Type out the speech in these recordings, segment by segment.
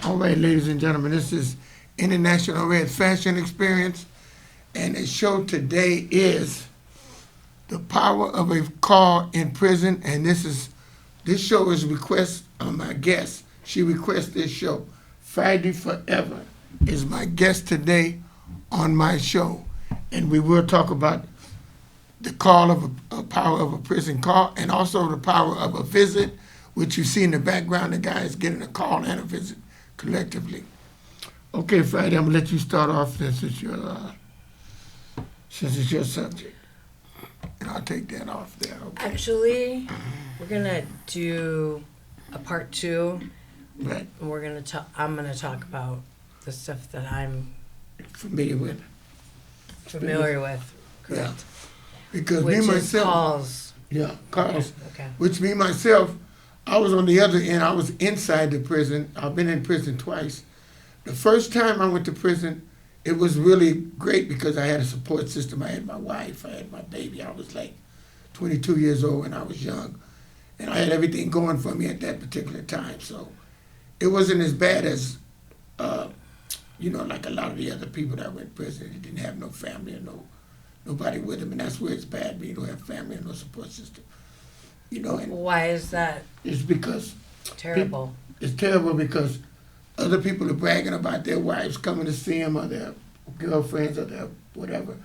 All right, ladies and gentlemen, this is International Red Fashion Experience, and the show today is The Power of a Call in Prison, and this show is a request of my guest. She requests this show. Friday Forever is my guest today on my show, and we will talk about the call of a power of a prison call, and also the power of a visit, which you see in the background. The guy is getting a call and a visit collectively. Okay, Friday, I'm gonna let you start off since it's your subject, and I'll take that off there. Okay. Actually, we're gonna do a part two. Right. And we're gonna talk. I'm gonna talk about the stuff that I'm Familiar with. familiar with. Yeah. Correct. Because Which me is myself, calls. yeah, calls. Okay. Which me myself, I was on the other end. I was inside the prison. I've been in prison twice. The first time I went to prison, it was really great because I had a support system. I had my wife, I had my baby. I was like 22 years old when I was young, and I had everything going for me at that particular time. So it wasn't as bad as, like a lot of the other people that went to prison. They didn't have no family or nobody with them, and that's where it's bad when you don't have family and no support system. And Why is that it's because terrible? it's terrible because other people are bragging about their wives coming to see them or their girlfriends or their whatever,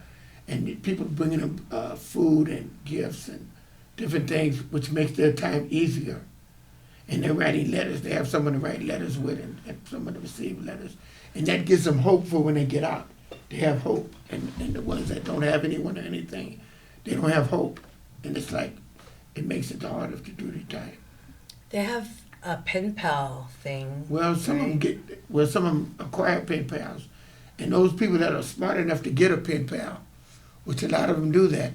and people bringing them food and gifts and different things, which makes their time easier. And they're writing letters. They have someone to write letters with and someone to receive letters. And that gives them hope for when they get out. They have hope. And the ones that don't have anyone or anything, they don't have hope. And it's like, it makes it harder to do the time. They have a pen pal thing. Well, some right? of them acquire pen pals. And those people that are smart enough to get a pen pal, which a lot of them do that.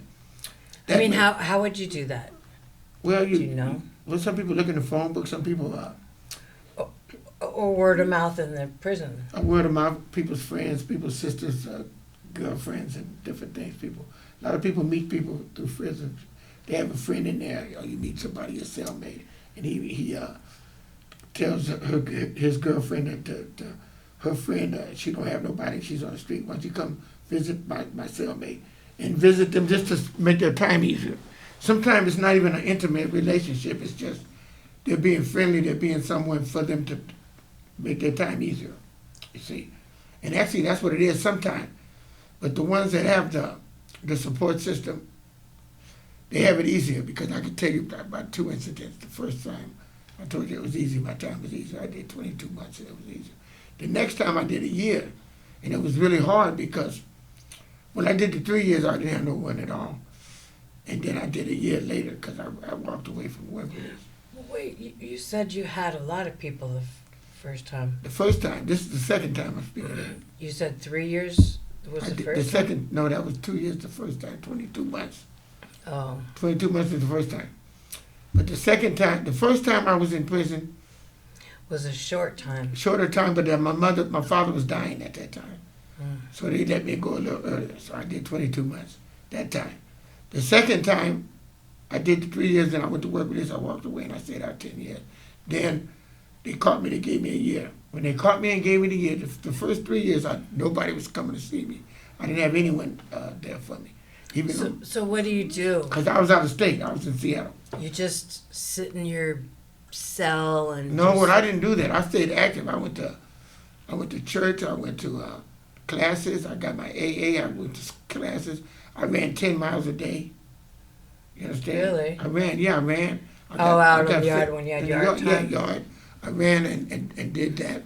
How would you do that? Well, Do you know? Well, some people look in the phone book, some people Or word of mouth in the prison. word of mouth, people's friends, people's sisters, girlfriends, and different things. A lot of people meet people through prisons. They have a friend in there, or you meet somebody, your cellmate, and he tells his girlfriend that her friend, she don't have nobody, she's on the street. Why don't you come visit my cellmate and visit them just to make their time easier. Sometimes it's not even an intimate relationship. It's just they're being friendly. They're being someone for them to make their time easier. You see, and actually that's what it is sometimes. But the ones that have the support system, they have it easier because I can tell you about two incidents. The first time I told you it was easy. My time was easy. I did 22 months and it was easy. The next time I did a year, and it was really hard because when I did the 3 years, I didn't have no one at all. And then I did a year later because I walked away from work with this. Wait, you said you had a lot of people the first time. The first time, this is the second time I'm speaking of it. You said 3 years was the first The time? second, no, that was 2 years the first time, 22 months. Oh. 22 months was the first time. But the second time, the first time I was in prison, Was a short time. shorter time, but then my father was dying at that time. Mm. So they let me go a little earlier. So I did 22 months that time. The second time, I did the 3 years, and I went to work with this. I walked away, and I stayed out 10 years. Then they caught me. They gave me a year. When they caught me and gave me the year, the first 3 years, nobody was coming to see me. I didn't have anyone there for me. So what do you do? Because I was out of state. I was in Seattle. You just sit in your cell and No, well, I didn't do that. I stayed active. I went to church. I went to classes. I got my AA. I went to classes. I ran 10 miles a day. You understand? Really? I ran. Out in the yard when you had yard time? Yeah, yard. I ran and did that.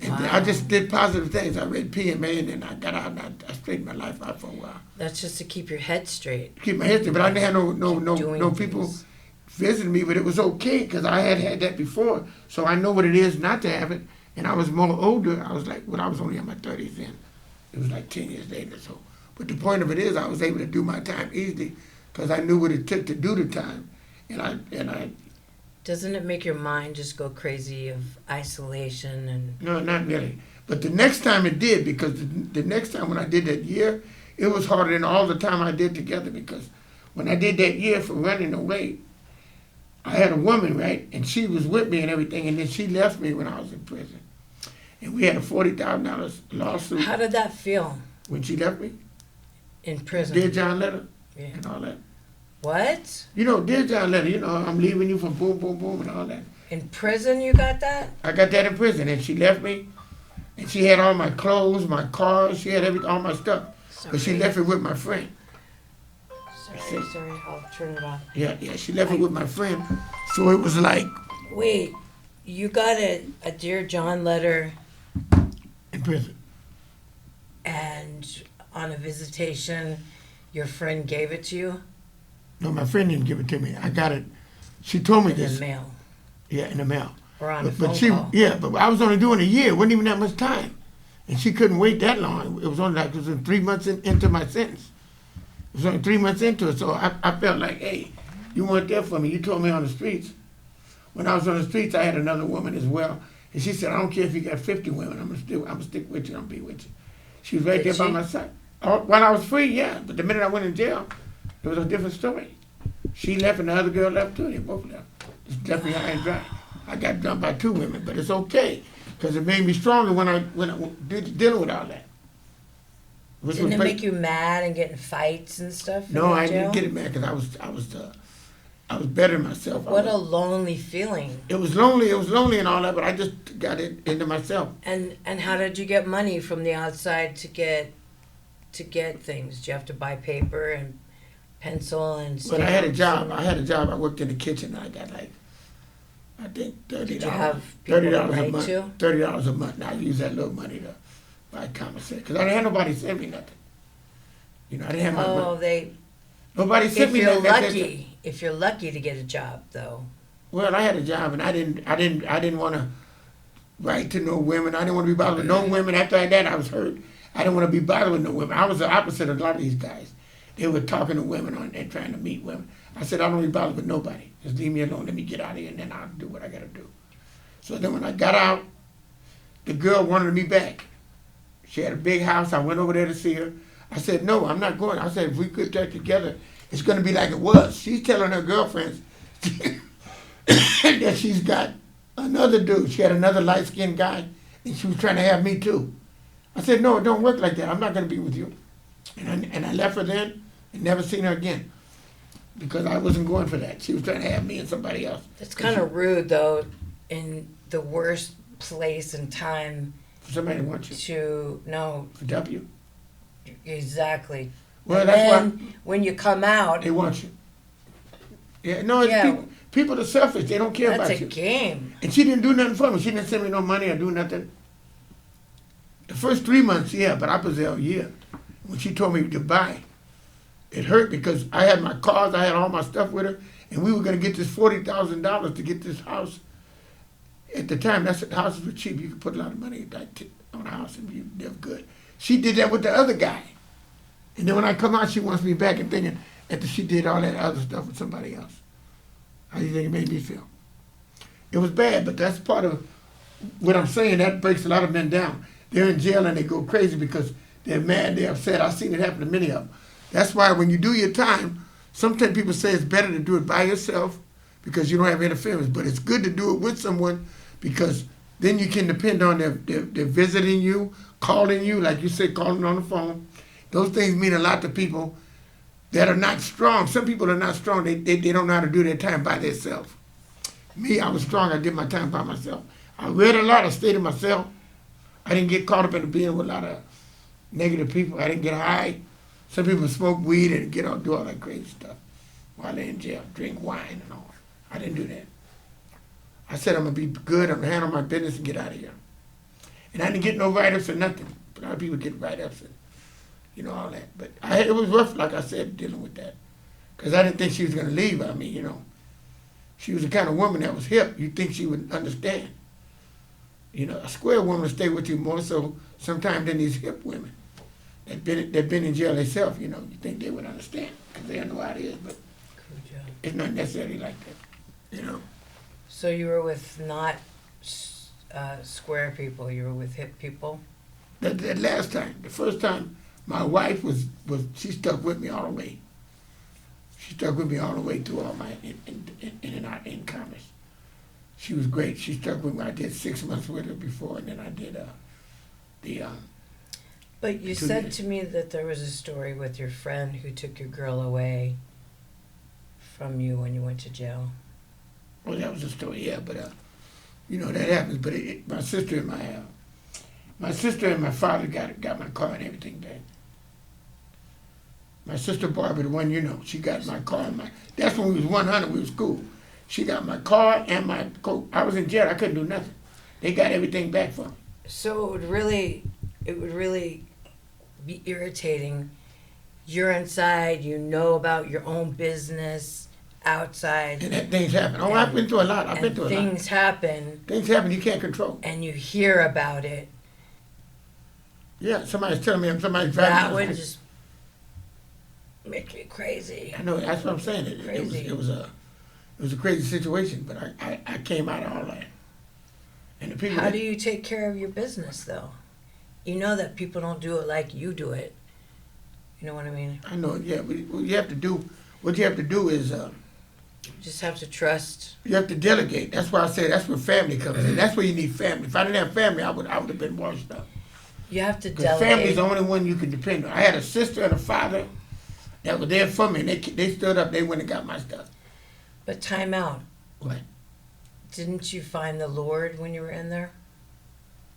And Wow. I just did positive things. I read PMA, and then I got out and I straightened my life out for a while. That's just to keep your head straight. Keep my history, but I didn't have no Doing people things. visiting me, but it was okay because I had that before, so I know what it is not to have it. And I was more older. I was like, I was only in my 30s then. It was like 10 years later. So, but the point of it is, I was able to do my time easily because I knew what it took to do the time, and I. Doesn't it make your mind just go crazy of isolation and? No, not really. But the next time it did, because the next time when I did that year, it was harder than all the time I did together because when I did that year for running away, I had a woman, right, and she was with me and everything, and then she left me when I was in prison. and we had a $40,000 lawsuit How did that feel when she left me. in prison? Dear John letter Yeah. and all that. What? You know, dear John letter. You know, I'm leaving you for boom, boom, boom, and all that. In prison you got that? I got that in prison, and she left me, and she had all my clothes, my cars, she had all my stuff, but she left it with my friend. Sorry, I'll turn it off. Yeah, she left it with my friend, so it was like Wait, you got a Dear John letter in prison. and on a visitation your friend gave it to you No, my friend didn't give it to me. I got it. She told me in the this. mail Yeah, in the mail. or on a But phone she, call? yeah, but I was only doing a year. It wasn't even that much time, and she couldn't wait that long. It was only like it was 3 months into my sentence. It was only 3 months into it, so I felt like, hey, you weren't there for me. You told me on the streets. When I was on the streets, I had another woman as well, and she said, I don't care if you got 50 women. I'm gonna stick with you. I'm gonna be with you. She was right Did there by she? my side. While I was free, yeah, but the minute I went in jail, it was a different story. She left and the other girl left too. They both left. Just left me high and dry. I got done by 2 women, but it's okay because it made me stronger when I did dealing with all that. Which Didn't was it great. make you mad and get in fights and stuff? No, in I jail? didn't get it mad because I was bettering myself. What a lonely feeling. It was lonely and all that, but I just got it into myself. And how did you get money from the outside to get things? Did you have to buy paper and pencil and But I had a stamps job. and- I worked in the kitchen. I got like, I think $30. Did you have people to $30 a write month. to? $30 a month. And I use that little money to buy commissary because I didn't have nobody send me nothing. You know, I didn't have my Oh, money. Nobody sent if me you're nothing. lucky to get a job though. Well, I had a job, and I didn't want to write to no women. I didn't want to be bothered with no women. After that, I was hurt. I didn't want to be bothered with no women. I was the opposite of a lot of these guys. They were talking to women and trying to meet women. I said, I don't want to be bothered with nobody. Just leave me alone. Let me get out of here, and then I'll do what I got to do. So then when I got out, the girl wanted me back. She had a big house. I went over there to see her. I said, no, I'm not going. I said, if we could get together, it's going to be like it was. She's telling her girlfriends that she's got another dude. She had another light-skinned guy, and she was trying to have me too. I said, no, it don't work like that. I'm not going to be with you. And I left her then and never seen her again because I wasn't going for that. She was trying to have me and somebody else. It's kind of rude though, in the worst place and time Somebody wants you. to To dump you. exactly. Well, And that's then why when you come out, they want you. Yeah, no, it's Yeah. people are selfish. They don't care that's about a you. game. And she didn't do nothing for me. She didn't send me no money or do nothing. The first 3 months, yeah, but I was there a year. When she told me goodbye, it hurt because I had my cars, I had all my stuff with her, and we were going to get this $40,000 to get this house. At the time, the houses were cheap. You could put a lot of money on a house and you live good. She did that with the other guy. And then when I come out, she wants me back and thinking after she did all that other stuff with somebody else. How do you think it made me feel? It was bad, but that's part of what I'm saying. That breaks a lot of men down. They're in jail and they go crazy because they're mad, they're upset. I've seen it happen to many of them. That's why when you do your time, sometimes people say it's better to do it by yourself because you don't have interference, but it's good to do it with someone because then you can depend on their visiting you, calling you, like you said, calling on the phone. Those things mean a lot to people that are not strong. Some people are not strong. They don't know how to do their time by themselves. Me, I was strong. I did my time by myself. I read a lot. I stayed in myself. I didn't get caught up in being with a lot of negative people. I didn't get high. Some people smoke weed and do all that crazy stuff while they're in jail, drink wine and all. I didn't do that. I said I'm going to be good, I'm going to handle my business and get out of here. And I didn't get no write-ups or nothing. A lot of people get write-ups and, all that. But it was rough, like I said, dealing with that. Because I didn't think she was going to leave. I mean, she was the kind of woman that was hip. You'd think she would understand. A square woman will stay with you more so sometimes than these hip women that been in jail themselves. You think they would understand because they know how it is. But it's not necessarily like that. So you were with not square people. You were with hip people. That last time, the first time, my wife she stuck with me all the way. She stuck with me all the way through all my in and out in commerce. She was great. She stuck with me. I did 6 months with her before, and then I did the But you 2 said years. to me that there was a story with your friend who took your girl away from you when you went to jail. Well, that was a story, yeah. But that happens. But my sister and my father got my car and everything back. My sister Barbara, the one she got my car and my. That's when we was 100. We was cool. She got my car and my coat. I was in jail. I couldn't do nothing. They got everything back for me. So it would really be irritating. You're inside, you know about your own business outside. And that things happen. Oh, I've been through a lot. I've been through a lot. Things happen. Things happen you can't control. And you hear about it. Yeah, somebody's telling me somebody's driving. That would just make you crazy. I know. That's what I'm saying. It was a crazy situation, but I came out of all that. And the people. How do you take care of your business, though? You know that people don't do it like you do it. You know what I mean? I know. Yeah, but what you have to do is You just have to trust. you have to delegate. That's why I say that's where family comes in. That's where you need family. If I didn't have family, I would have been washed up. You have to Because family's delegate. the only one you can depend on. I had a sister and a father that were there for me, and they stood up. They went and got my stuff. But time out. What? Didn't you find the Lord when you were in there?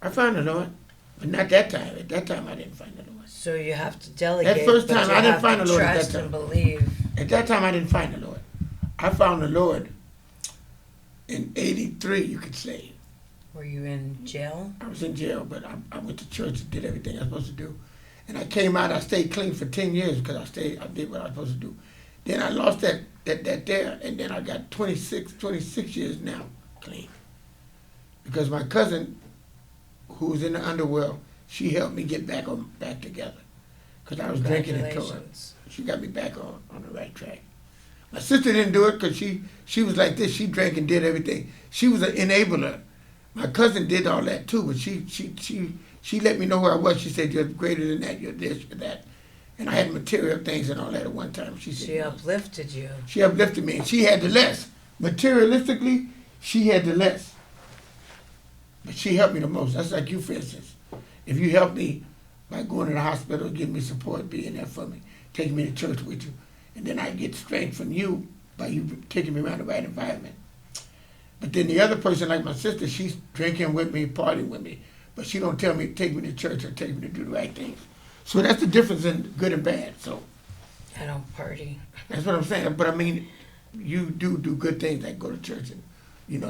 I found the Lord, but not that time. At that time, I didn't find the Lord. So you have to delegate. That first but time, you I didn't have find to the Lord at that trust time. and believe. At that time, I didn't find the Lord. I found the Lord in '83, you could say. Were you in jail? I was in jail, but I went to church and did everything I was supposed to do. And I came out, I stayed clean for 10 years because I did what I was supposed to do. Then I lost that there, and then I got 26 years now clean. Because my cousin, who was in the underworld, she helped me get back together. Because I was drinking and towing. Congratulations. She got me back on the right track. My sister didn't do it because she was like this. She drank and did everything. She was an enabler. My cousin did all that too, but she let me know where I was. She said, "You're greater than that. You're this, you're that." And I had material things and all that at one time. She said, She uplifted you. she uplifted me, and she had the less. Materialistically, she had the less. But she helped me the most. That's like you, for instance. If you help me by going to the hospital, giving me support, being there for me, taking me to church with you, and then I get strength from you by you taking me around the right environment. But then the other person, like my sister, she's drinking with me, partying with me, but she don't tell me, take me to church or take me to do the right things. So that's the difference in good and bad. So I don't party. that's what I'm saying. But I mean, you do good things like go to church and,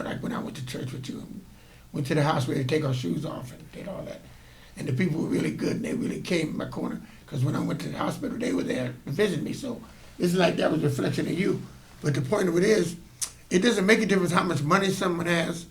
like when I went to church with you and went to the house where they take our shoes off and did all that. And the people were really good and they really came in my corner because when I went to the hospital, they were there to visit me. So it's like that was a reflection of you. But the point of it is, it doesn't make a difference how much money someone has.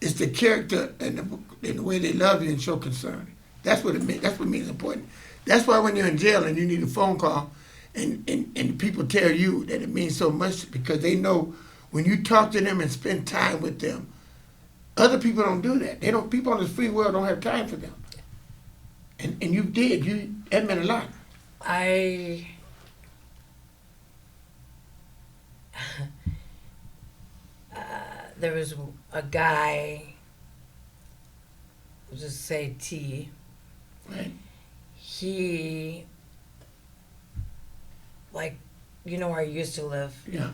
It's the character and the way they love you and show concern. That's what it means. That's what means important. That's why when you're in jail and you need a phone call and people tell you that it means so much because they know when you talk to them and spend time with them, other people don't do that. People in this free world don't have time for them. And you did. That meant a lot. There was a guy, we'll just say T. Right. He, like, where I used to live? Yeah.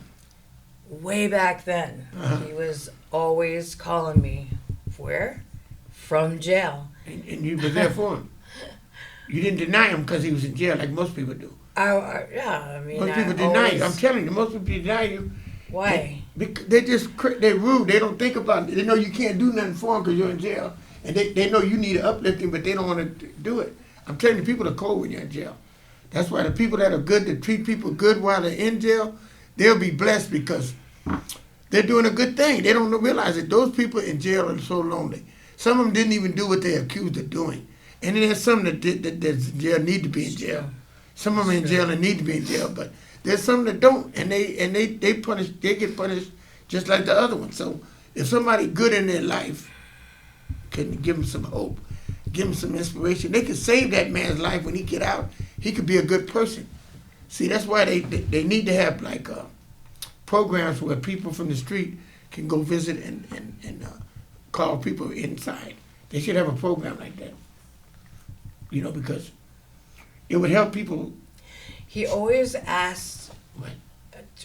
Way back then, Uh-huh. he was always calling me. Where? From jail. And you were there for him. You didn't deny him because he was in jail like most people do. I mean, Most people I deny always, you. I'm telling you, most people deny you. Why? Because they're rude. They don't think about it. They know you can't do nothing for them because you're in jail. And they know you need an uplifting, but they don't want to do it. I'm telling you, people are cold when you're in jail. That's why the people that are good, that treat people good while they're in jail, they'll be blessed because they're doing a good thing. They don't realize that those people in jail are so lonely. Some of them didn't even do what they're accused of doing. And then there's some that that's in jail need to be in jail. Some of them in jail and need to be in jail, but there's some that don't, and they get punished just like the other ones. So if somebody good in their life can give them some hope, give them some inspiration, they can save that man's life when he get out. He could be a good person. See, that's why they need to have like programs where people from the street can go visit and call people inside. They should have a program like that. Because it would help people. He always asked What?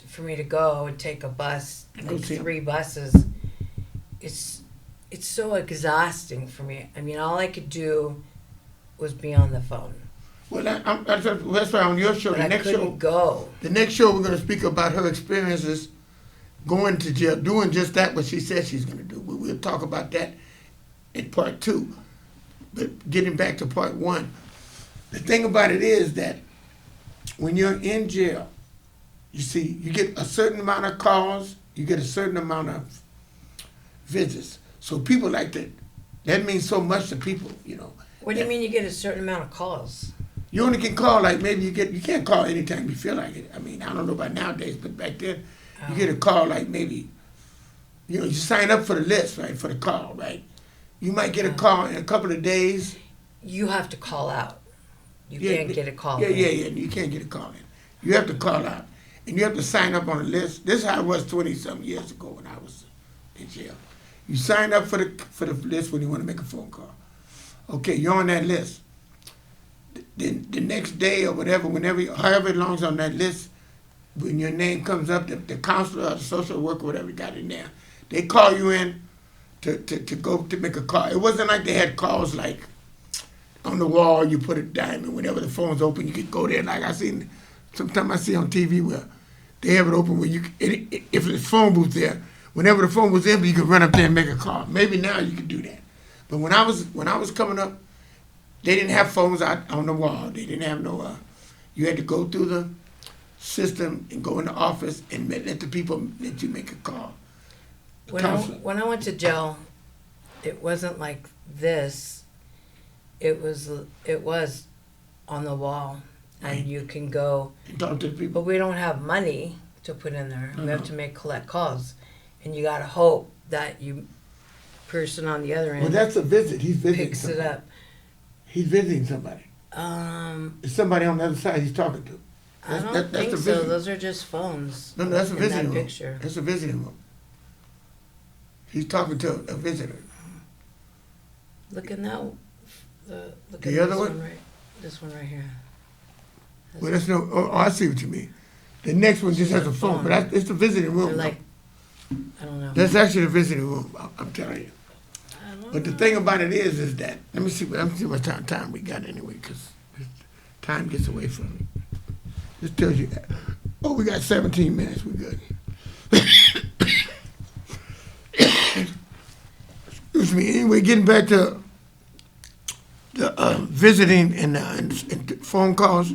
for me to go and take a bus, Go like see him. 3 buses. It's so exhausting for me. I mean, all I could do was be on the phone. Well, that's why on your show, But I couldn't go. the next show we're going to speak about her experiences going to jail, doing just that, what she said she's going to do. We'll talk about that in part 2. But getting back to part 1, the thing about it is that when you're in jail, you see, you get a certain amount of calls, you get a certain amount of visits. So people like that. That means so much to people. What do you mean you get a certain amount of calls? You only can call like maybe you can't call anytime you feel like it. I mean, I don't know about nowadays, but back then you get a call like maybe, you sign up for the list, right, for the call, right? You might get a call in a couple of days. You have to call out. You can't get a call. Yeah. You can't get a call in. You have to call out, and you have to sign up on a list. This is how it was 20-something years ago when I was in jail. You sign up for the list when you want to make a phone call. Okay, you're on that list. Then the next day or whatever, however long's on that list, when your name comes up, the counselor or the social worker, whatever got in there, they call you in to go to make a call. It wasn't like they had calls like on the wall, you put a diamond, whenever the phone's open, you could go there. Like sometimes I see on TV where they have it open where if the phone booth there, whenever the phone was empty, you could run up there and make a call. Maybe now you could do that. But when I was coming up, they didn't have phones out on the wall. They didn't have no. You had to go through the system and go in the office and let the people let you make a call. When I went to jail, it wasn't like this. It was on the wall, and you can go. And talk to the people. But we don't have money to put in there. We have to collect calls, and you gotta hope that person on the other end. Well, that's a visit. He's visiting. Picks it somebody. up. He's visiting somebody. It's somebody on the other side he's talking to. I don't think so. Those are just phones. No, that's a in visiting that room. picture. That's a visiting room. He's talking to a visitor. Look at that. Look The at other this one? right. This one right here. Well, that's no. Oh, I see what you mean. The next one just has a phone, but it's the visiting room. They're like, I don't know. That's actually the visiting room. I'm telling you. I don't But the know. thing about it is that let me see what time we got anyway, because time gets away from me. This tells you that. Oh, we got 17 minutes. We're good. Excuse me. Anyway, getting back to the visiting and phone calls,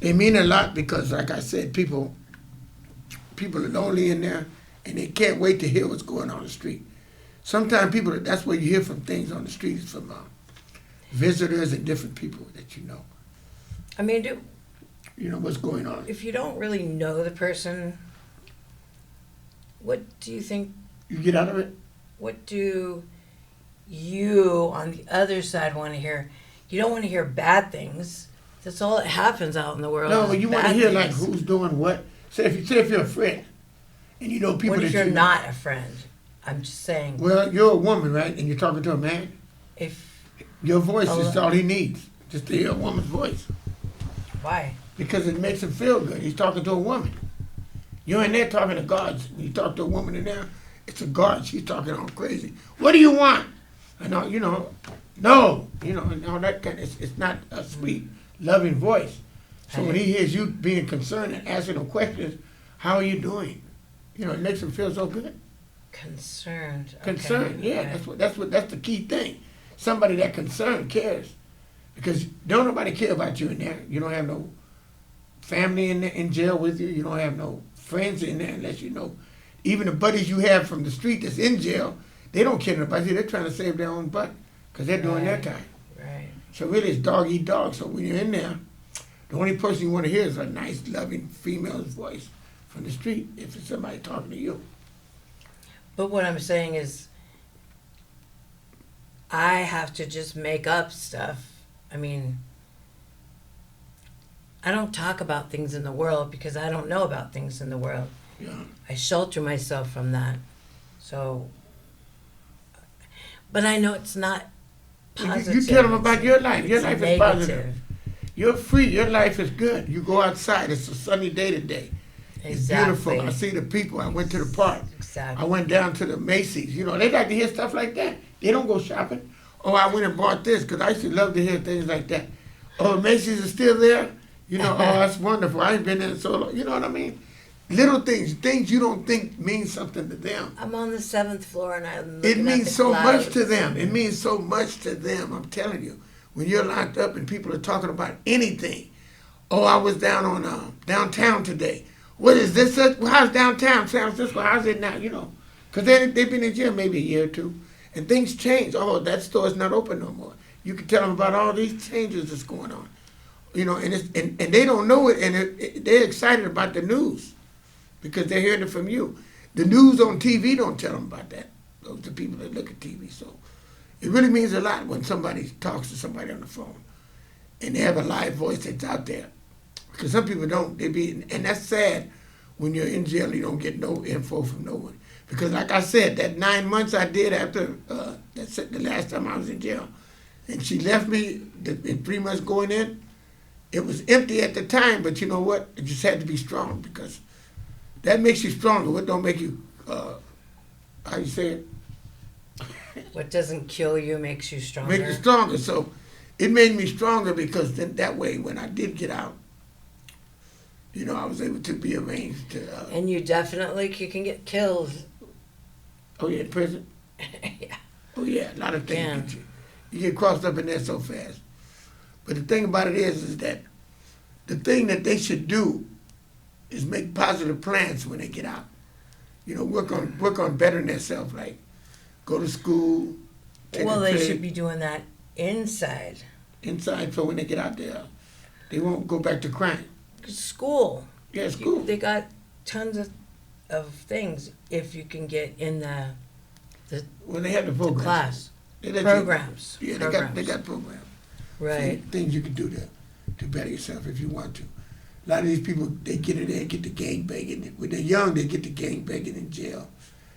they mean a lot because, like I said, people are lonely in there, and they can't wait to hear what's going on the street. Sometimes that's where you hear from things on the streets from visitors and different people that you know. I mean, You know what's going on. if you don't really know the person, what do you think? You get out of it. What do you on the other side want to hear? You don't want to hear bad things. That's all that happens out in the world. No, is but you want to bad hear like things. who's doing what. Say if you're a friend, and you know people What that if you're you know. not a friend? I'm just saying. Well, you're a woman, right? And you're talking to a man. If Your voice Oh, is all he needs, just to hear a woman's voice, why? because it makes him feel good. He's talking to a woman. You're in there talking to guards. When you talk to a woman in there, it's a guard. She's talking all crazy. What do you want? And all, no, and all that kind of. It's not a sweet, loving voice. So when he hears you being concerned and asking him questions, how are you doing? It makes him feel so good. Concerned. Okay. Concerned, yeah, Okay. that's the key thing. Somebody that concerned cares, because don't nobody care about you in there. You don't have no family in jail with you. You don't have no friends in there unless you know. Even the buddies you have from the street that's in jail, they don't care about you. They're trying to save their own butt because they're doing their Right. time. Right. So really, it's dog eat dog. So when you're in there, the only person you want to hear is a nice, loving female's voice from the street. If it's somebody talking to you. But what I'm saying is, I have to just make up stuff. I mean, I don't talk about things in the world because I don't know about things in the world. Yeah. I shelter myself from that. So, but I know it's not positive. You tell them about your life. Your It's life is negative. positive. You're free. Your life is good. You go outside. It's a sunny day today. It's beautiful. I see the people. I went to the park. Exactly. I went down to the Macy's. You know, they like to hear stuff like that. They don't go shopping. Oh, I went and bought this because I used to love to hear things like that. Oh, Macy's is still there? You know, oh, that's wonderful. I ain't been there so long. You know what I mean? Little things you don't think mean something to them. I'm on the 7th floor and I'm looking It at means the so clouds. much to them. It means so much to them. I'm telling you. When you're locked up and people are talking about anything. Oh, I was down on downtown today. What is this? How's downtown San Francisco? How's it now? You know, because they've been in jail maybe a year or two, and things change. Oh, that store's not open no more. You can tell them about all these changes that's going on. You know, and they don't know it, and they're excited about the news because they're hearing it from you. The news on TV don't tell them about that. Those are the people that look at TV. So it really means a lot when somebody talks to somebody on the phone and they have a live voice that's out there. Because some people don't. And that's sad when you're in jail and you don't get no info from no one. Because like I said, that 9 months I did after that's the last time I was in jail, and she left me in 3 months going in. It was empty at the time, but you know what? It just had to be strong because that makes you stronger. What don't make you, how you say it? What doesn't kill you makes you stronger. Make you stronger. So it made me stronger because then that way when I did get out, you know, I was able to be arranged to. And you definitely you can get killed. Oh yeah, in prison. Yeah. Oh yeah, a lot of things. You get crossed up in there so fast. But the thing about it is that the thing that they should do is make positive plans when they get out. You know, work on bettering themselves, like go to school. Well, they should be doing that inside. Inside, so when they get out there, they won't go back to crime. School. Yeah, school. They got tons of things if you can get in the when they have the programs. class. Programs. Yeah, programs. They got programs. Right. Things you can do to better yourself if you want to. A lot of these people, they get in there and get the gang banging. When they're young, they get the gang banging in jail.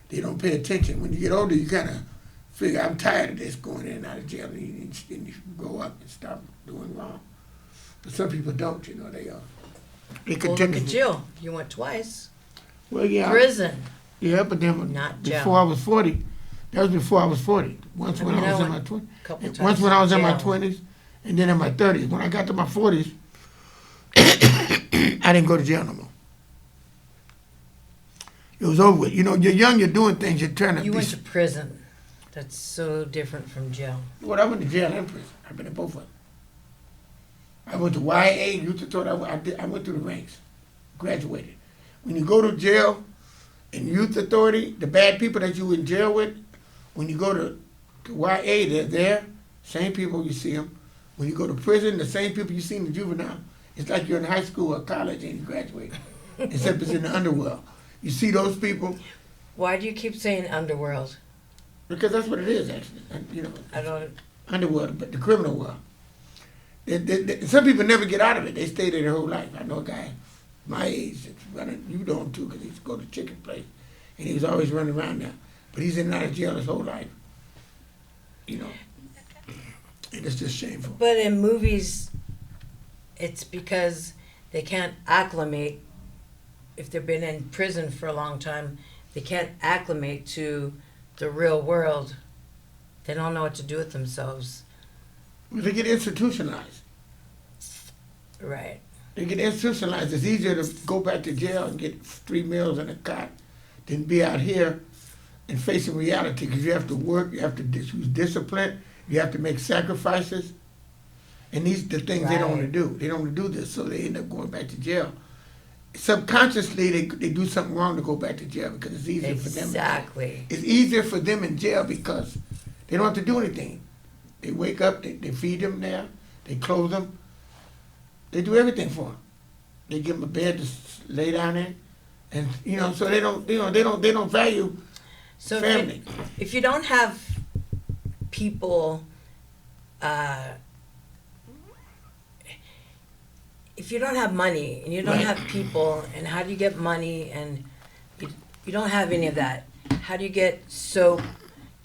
They don't pay attention. When you get older, you kind of figure, I'm tired of this going in and out of jail, and you grow up and stop doing wrong. But some people don't, you know, they Well, continue. look at you. You went twice. Well, yeah. Prison. Yeah, but then Not jail. before I was 40, that was before I was 40. Once when I was in my 20s. Once when I was in my 20s, and then in my 30s. When I got to my 40s, I didn't go to jail no more. It was over with. You know, you're young, you're doing things, you're trying to You be... went to prison. That's so different from jail. Well, I went to jail and prison. I've been in both of them. I went to YA, Youth Authority. I went through the ranks, graduated. When you go to jail in Youth Authority, the bad people that you in jail with, when you go to YA, they're there, same people, you see them. When you go to prison, the same people you see in the juvenile. It's like you're in high school or college and you graduate, except it's in the underworld. You see those people. Why do you keep saying underworld? Because that's what it is, actually. You know, I don't. underworld, but the criminal world. Some people never get out of it. They stay there their whole life. I know a guy my age that's running, you don't too, because he used to go to chicken place, and he was always running around there. But he's in and out of jail his whole life. You know, and it's just shameful. But in movies, it's because they can't acclimate. If they've been in prison for a long time, they can't acclimate to the real world. They don't know what to do with themselves. They get institutionalized. Right. They get institutionalized. It's easier to go back to jail and get 3 meals and a cot than be out here and facing reality, because you have to work, you have to use discipline, you have to make sacrifices. And these are the things they don't want to do. They don't want to do this, so they end up going back to jail. Subconsciously, they do something wrong to go back to jail because it's easier for them. Exactly. It's easier for them in jail because they don't have to do anything. They wake up, they feed them there, they clothe them, they do everything for them. They give them a bed to lay down in, and you know, so they don't value family. If you don't have people, if you don't have money and you don't have people, and how do you get money? And You don't have any of that. How do you get soap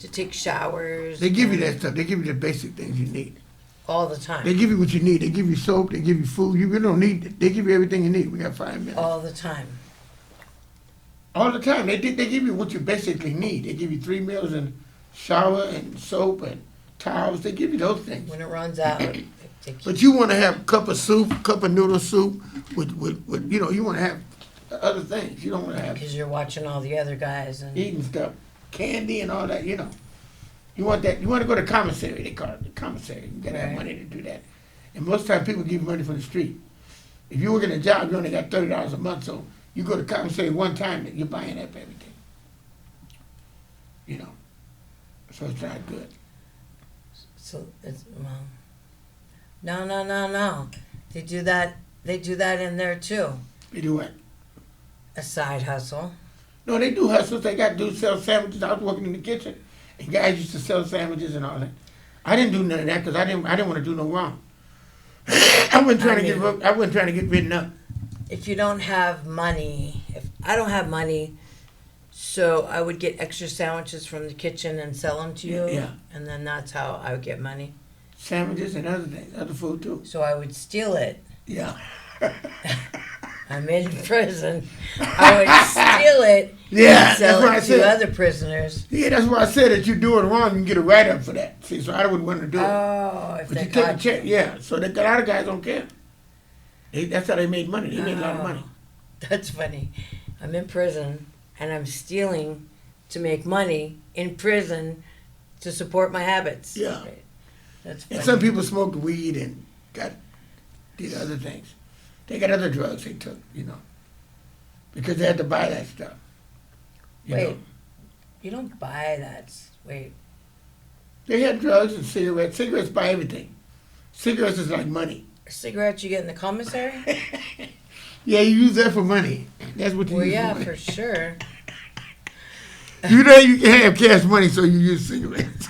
to take showers? They give you that stuff. They give you the basic things you need. all the time. They give you what you need. They give you soap. They give you food. You really don't need it. They give you everything you need. We got 5 minutes. All the time. All the time. They give you what you basically need. They give you 3 meals and shower and soap and towels. They give you those things. When it runs out, they take But you want to have a cup of soup, cup of noodle soup with you know, you want to have other things. You don't want to have because you're watching all the other guys and eating stuff, candy and all that, you know. You want that. You want to go to commissary. They call it the commissary. You gotta have Right. money to do that. And most times people give you money from the street. If you work in a job, you only got $30 a month, so you go to commissary one time, you're buying up everything. You know, so it's not good. so it's well. No. They do that. They do that in there too. They do what? A side hustle. No, they do hustles. They got dudes sell sandwiches. I was working in the kitchen, and guys used to sell sandwiches and all that. I didn't do none of that because I didn't want to do no wrong. I wasn't trying to get written up. If you don't have money, if I don't have money, so I would get extra sandwiches from the kitchen and sell them to you. Yeah. And then that's how I would get money. Sandwiches and other things, other food too. So I would steal it. Yeah. I'm in prison. I would steal it Yeah, and sell that's what I it to said. other prisoners. Yeah, that's why I said that you do it wrong, you can get a write-up for that. See, so I wouldn't want to do it. Oh, if But they you take a caught check, yeah. So a lot of guys don't care. That's how they made money. They made a lot of money. That's funny. I'm in prison and I'm stealing to make money in prison to support my habits. Yeah. Right. That's funny. And some people smoked weed and did other things. They got other drugs they took, you know, because they had to buy that stuff. You Wait. know? You don't buy that. Wait. They had drugs and cigarettes. Cigarettes buy everything. Cigarettes is like money. Cigarettes you get in the commissary? Yeah, you use that for money. That's what you Well, use yeah, for money. for sure. You know you can have cash money, so you use cigarettes.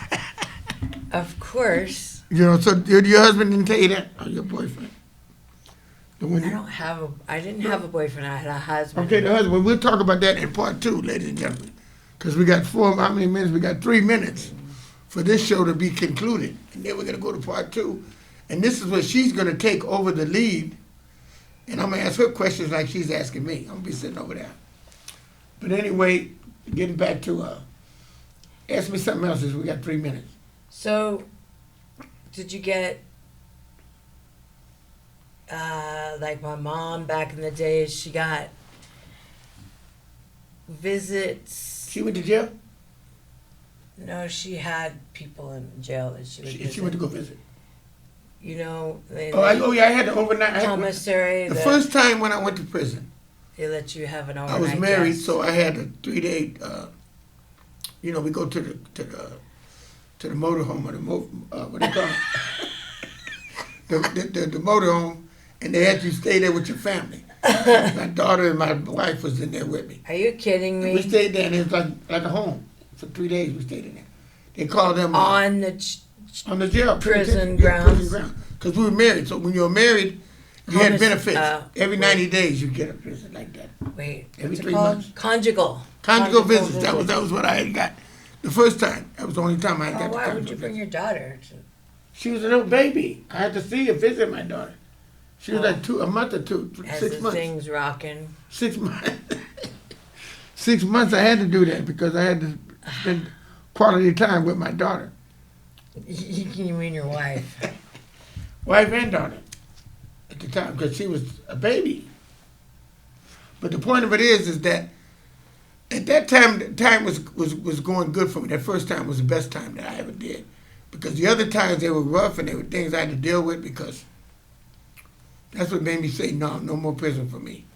Of course. You know, so your husband didn't tell you that? Or your boyfriend? The one I didn't have a boyfriend. I had a husband. Okay, the husband. We'll talk about that in part 2, ladies and gentlemen. Because we got how many minutes? We got 3 minutes for this show to be concluded. And then we're going to go to part 2. And this is where she's going to take over the lead. And I'm going to ask her questions like she's asking me. I'm going to be sitting over there. But anyway, getting back to, ask me something else as we got 3 minutes. So, did you get, like my mom back in the day, she got visits? She went to jail? No, she had people in jail that she would visit. She went to go visit. You know, they Yeah, I had the overnight. commissary. The first time when I went to prison, they let you have an I overnight was married, guest. so I had a 3-day. You know, we go to the motorhome or what do you call it? the motorhome, and they had you stay there with your family. My daughter and my wife was in there with me. Are you kidding And me? we stayed there, and it was like a home for 3 days. We stayed in there. They called them On the on the jail prison penitentiary, grounds. Prison ground, because we were married. So when you were married, you had benefits. Every 90 days you get a visit like that. wait, Every what's it 3 called? months. Conjugal. Conjugal visits. That was what I had got. The first time. That was the only time I had Oh, got the why conjugal would you bring visit. your daughter? She was a little baby. I had to see her visit my daughter. She was like a month or two, As 6 the months. thing's rocking. 6 months. 6 months I had to do that because I had to spend quality time with my daughter. You mean your wife? Wife and daughter at the time because she was a baby. But the point of it is that at that time, the time was going good for me. That first time was the best time that I ever did. Because the other times they were rough and they were things I had to deal with because that's what made me say, no more prison for me.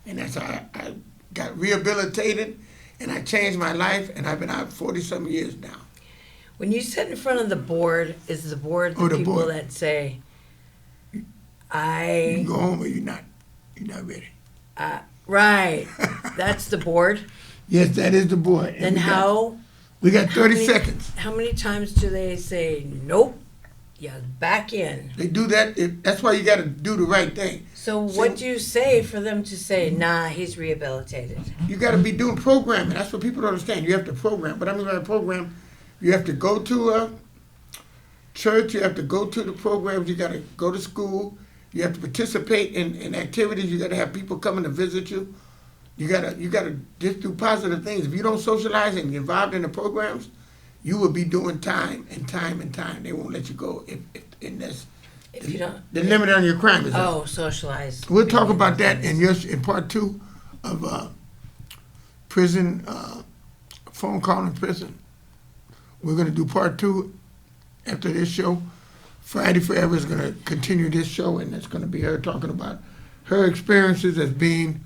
And that's how I got rehabilitated and I changed my life and I've been out 40-something years now. When you sit in front of the board, is the board the Oh, the people board. that say, You can go home or you're not ready. right, that's the board? Yes, that is the board. And Then we got 30 many- seconds. How many times do they say, nope? Yeah, back in. They do that. That's why you got to do the right thing. So what do you say for them to say, nah, he's rehabilitated? You got to be doing programming. That's what people don't understand. You have to program. But I mean by program, you have to go to a church. You have to go to the programs. You got to go to school. You have to participate in activities. You got to have people coming to visit you. You gotta just do positive things. If you don't socialize and get involved in the programs, you will be doing time and time and time. They won't let you go if If you don't, the limit on your crime is up. oh, socialize. We'll talk about that in part 2 of prison phone call in prison. We're gonna do part 2 after this show. Friday Forever is gonna continue this show, and it's gonna be her talking about her experiences as being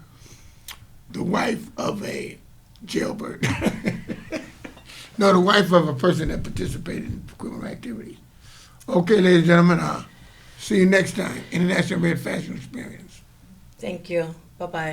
the wife of a jailbird. No, the wife of a person that participated in criminal activities. Okay, ladies and gentlemen, see you next time. International Red Fashion Experience. Thank you. Bye-bye.